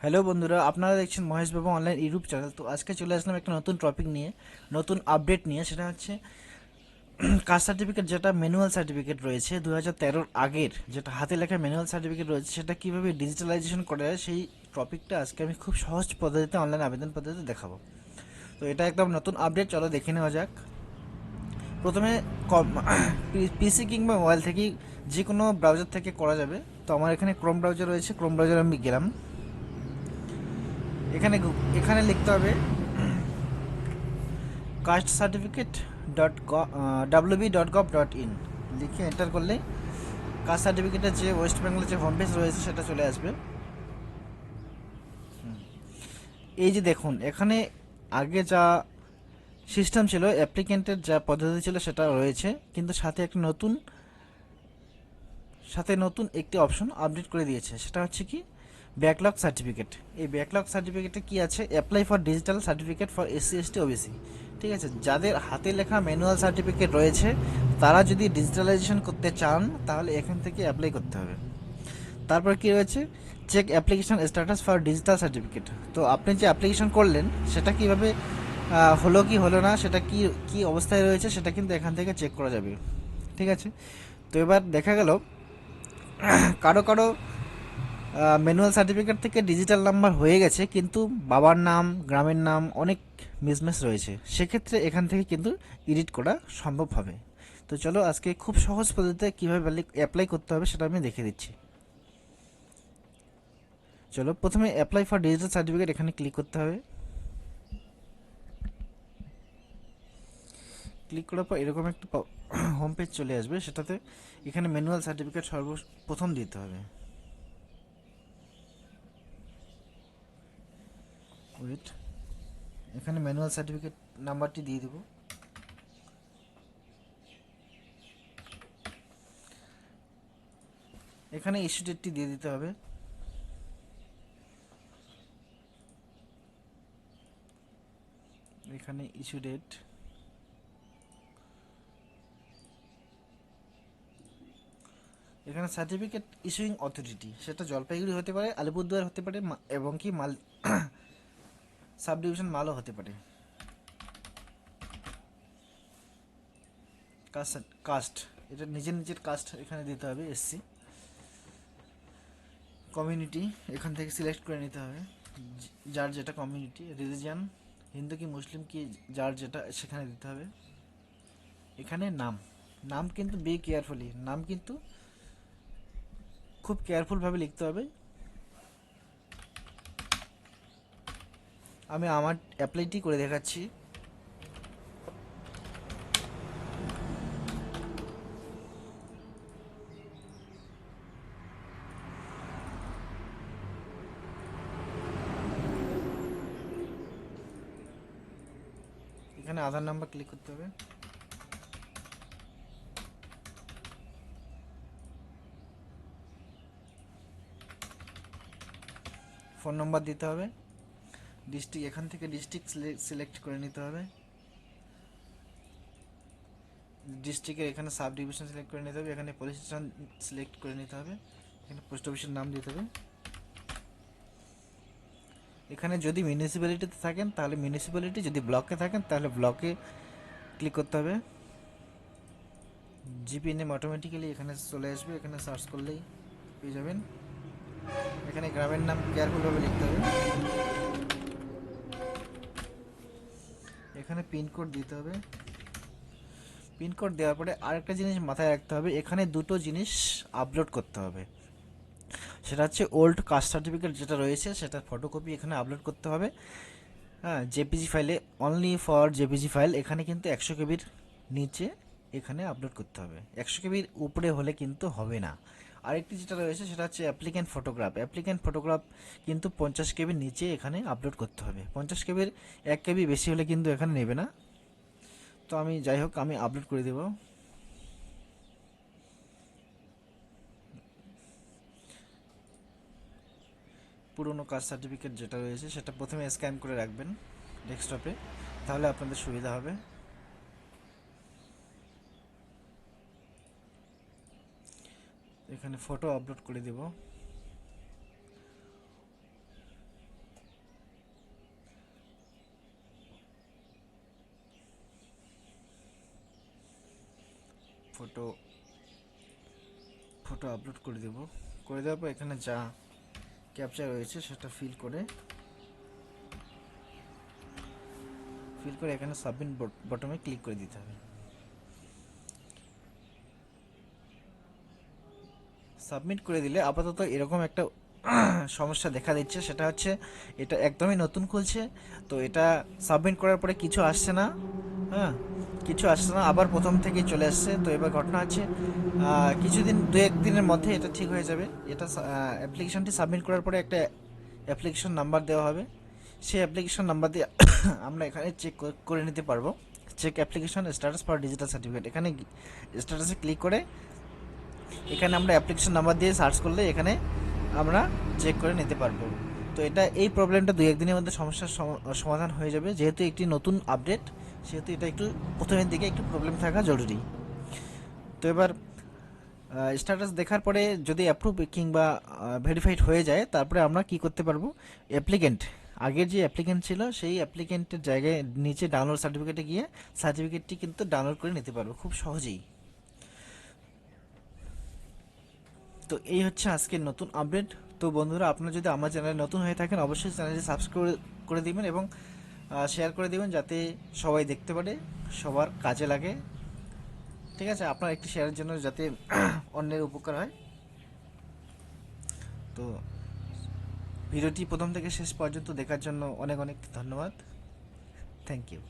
Hello বন্ধুরা, আপনারা দেখছেন মহেশ বাবু অনলাইন ইউটিউব চ্যানেল। তো আজকে চলে আসলাম একটা নতুন টপিক নিয়ে, নতুন আপডেট নিয়ে। সেটা হচ্ছে কাস্ট সার্টিফিকেট, যেটা ম্যানুয়াল সার্টিফিকেট রয়েছে 2013 আগের, যেটা হাতে লেখা ম্যানুয়াল সার্টিফিকেট রয়েছে, সেটা কীভাবে ডিজিটালাইজেশন করা যায় সেই টপিকটা আজকে আমি খুব সহজ পদ্ধতিতে, অনলাইন আবেদন পদ্ধতিতে দেখাবো। তো এটা একদম নতুন আপডেট, চলো দেখে নেওয়া যাক। প্রথমে পিসি কিংবা মোবাইল থেকেই যে কোনো ব্রাউজার থেকে করা যাবে। তো আমার এখানে ক্রোম ব্রাউজার রয়েছে, ক্রোম ব্রাউজার আমি গেলাম। এখানে লিখতে হবে কাস্ট সার্টিফিকেট wb.gov.in লিখে এন্টার করলে কাস্ট সার্টিফিকেটের যে ওয়েস্ট বেঙ্গলের যে হোম পেজ রয়েছে সেটা চলে আসবে। এই যে দেখুন, এখানে আগে যা সিস্টেম ছিল, অ্যাপ্লিকেন্টের যা পদ্ধতি ছিল সেটা রয়েছে, কিন্তু সাথে নতুন একটি অপশন আপডেট করে দিয়েছে। সেটা হচ্ছে কি, ব্যাকলগ সার্টিফিকেট। এই ব্যাকলগ সার্টিফিকেটে কি আছে, apply for digital certificate for SC ST OBC. ঠিক আছে, যাদের হাতে লেখা ম্যানুয়াল সার্টিফিকেট রয়েছে তারা যদি ডিজিটালাইজেশন করতে চান তাহলে এখান থেকে অ্যাপ্লাই করতে হবে। তারপর কি রয়েছে, check application status for digital certificate. তো আপনি যে অ্যাপ্লিকেশন করলেন সেটা কিভাবে হলো কি হলো না, সেটা কি কি অবস্থায় রয়েছে সেটা কিন্তু এখান থেকে চেক করা যাবে। ঠিক আছে, তো এবার দেখা গেল কারো কারো ম্যানুয়াল সার্টিফিকেট থেকে ডিজিটাল নাম্বার হয়ে গেছে, কিন্তু বাবার নাম, গ্রামের নাম অনেক মিসম্যাচ রয়েছে। সেক্ষেত্রে এখান থেকে কিন্তু এডিট করা সম্ভব হবে। তো চলো আজকে খুব সহজ পদ্ধতিতে কীভাবে অ্যাপ্লাই করতে হবে সেটা আমি দেখে দিচ্ছি। চলো, প্রথমে অ্যাপ্লাই ফর ডিজিটাল সার্টিফিকেট এখানে ক্লিক করতে হবে। ক্লিক করার পর এরকম একটা হোম পেজ চলে আসবে, সেটাতে এখানে ম্যানুয়াল সার্টিফিকেট সর্বপ্রথম দিতে হবে। ওয়েট, এখানে ম্যানুয়াল সার্টিফিকেট নাম্বারটি দিয়ে দেবো। এখানে ইস্যু ডেটটি দিয়ে দিতে হবে। এখানে ইস্যু ডেট, এখানে সার্টিফিকেট ইস্যুইং অথরিটি, সেটা জলপাইগুড়ি হতে পারে, আলিপুরদুয়ার হতে পারে, এবং কি মাল সাব ডিভিশন মালও হতে পারে। কাস্ট, এটা নিজের নিজের কাস্ট এখানে দিতে হবে। এসসি, কমিউনিটি এখান থেকে সিলেক্ট করে নিতে হবে, যার যেটা কমিউনিটি। রিলিজিয়ান, হিন্দু কি মুসলিম কি, যার যেটা সেখানে দিতে হবে। এখানে নাম, নাম কিন্তু বি কেয়ারফুলি, নাম কিন্তু খুব কেয়ারফুলভাবে লিখতে হবে। আমি আমার অ্যাপ্লাইটি করে দেখাচ্ছি। এখানে আধার নাম্বার ক্লিক করতে হবে। ফোন নম্বর দিতে হবে। ডিস্ট্রিক্ট, এখান থেকে ডিস্ট্রিক্ট সিলেক্ট করে নিতে হবে। ডিস্ট্রিক্টের এখানে সাব ডিভিশন সিলেক্ট করে নিতে হবে। এখানে পুলিশ স্টেশন সিলেক্ট করে নিতে হবে। এখানে পোস্ট অফিসের নাম দিতে হবে। এখানে যদি মিউনিসিপ্যালিটিতে থাকেন তাহলে মিউনিসিপ্যালিটি, যদি ব্লকে থাকেন তাহলে ব্লকে ক্লিক করতে হবে। জিপি নেম অটোমেটিক্যালি এখানে চলে আসবে, এখানে সার্চ করলেই পেয়ে যাবেন। এখানে গ্রামের নাম কেয়ারফুলভাবে লিখতে হবে। এখানে পিনকোড দিতে হবে। পিনকোড দেওয়ার পরে আরেকটা জিনিস মাথায় রাখতে হবে, এখানে দুটো জিনিস আপলোড করতে হবে। সেটা হচ্ছে ওল্ড কাস্ট সার্টিফিকেট যেটা রয়েছে সেটার ফটোকপি এখানে আপলোড করতে হবে। হ্যাঁ, জেপিজি ফাইলে, অনলি ফর জেপিজি ফাইল। এখানে কিন্তু 100 কেবির নিচে এখানে আপলোড করতে হবে, 100 কেবির উপরে হলে কিন্তু হবে না। আরেকটি যেটা রয়েছে সেটা হচ্ছে অ্যাপ্লিক্যান্ট ফটোগ্রাফ। অ্যাপ্লিক্যান্ট ফটোগ্রাফ কিন্তু 50 কেবির নিচে এখানে আপলোড করতে হবে। 50 কেবির 1 কেবি বেশি হলে কিন্তু এখানে নেবে না। তো আমি যাই হোক, আমি আপলোড করে দেবো। পুরনো কাস্ট সার্টিফিকেট যেটা রয়েছে সেটা প্রথমে স্ক্যান করে রাখবেন ডেস্কটপে, তাহলে আপনাদের সুবিধা হবে। এখানে ফটো আপলোড করে দেব। ফটো ফটো আপলোড করে দেব। করে দেওয়ার পর এখানে যা ক্যাপচার রয়েছে সেটা ফিল করে এখানে সাবমিট বটমে ক্লিক করে দিতে হবে। সাবমিট করে দিলে আপাতত এরকম একটা সমস্যা দেখা দিচ্ছে, সেটা হচ্ছে এটা একদমই নতুন খুলছে। তো এটা সাবমিট করার পরে কিছু আসছে না, হ্যাঁ, কিছু আসছে না, আবার প্রথম থেকেই চলে আসছে। তো এবার ঘটনা হচ্ছে কিছুদিন, দু এক দিনের মধ্যে এটা ঠিক হয়ে যাবে। এটা অ্যাপ্লিকেশনটি সাবমিট করার পরে একটা অ্যাপ্লিকেশন নাম্বার দেওয়া হবে। সেই অ্যাপ্লিকেশন নাম্বার দিয়ে আমরা এখানে চেক করে নিতে পারবো। Check application status for digital certificate, এখানে স্ট্যাটাসে ক্লিক করে এখানে আমরা অ্যাপ্লিকেশন নাম্বার দিয়ে সার্চ করলে এখানে আমরা চেক করে নিতে পারবো। তো এটা, এই প্রবলেমটা দু একদিনের মধ্যে সমস্যার সমাধান হয়ে যাবে। যেহেতু একটি নতুন আপডেট, সেহেতু এটা একটু প্রথমের দিকে একটু প্রবলেম থাকা জরুরি। তো এবার স্ট্যাটাস দেখার পরে যদি অ্যাপ্রুভ কিংবা ভেরিফাইড হয়ে যায়, তারপরে আমরা কি করতে পারবো, অ্যাপ্লিকেন্ট, আগের যে অ্যাপ্লিকেন্ট ছিল সেই অ্যাপ্লিকেন্টের জায়গায় নিচে ডাউনলোড সার্টিফিকেটে গিয়ে সার্টিফিকেটটি কিন্তু ডাউনলোড করে নিতে পারবো খুব সহজেই। তো এই হচ্ছে আজকের নতুন আপডেট। তো বন্ধুরা, আপনারা যদি আমার চ্যানেলে নতুন হয়ে থাকেন, অবশ্যই চ্যানেলটি সাবস্ক্রাইব করে দিবেন এবং শেয়ার করে দিবেন, যাতে সবাই দেখতে পারে, সবার কাজে লাগে। ঠিক আছে, আপনার একটি শেয়ারের জন্য যাতে অন্যের উপকার হয়। তো ভিডিওটি প্রথম থেকে শেষ পর্যন্ত দেখার জন্য অনেক অনেক ধন্যবাদ। Thank you.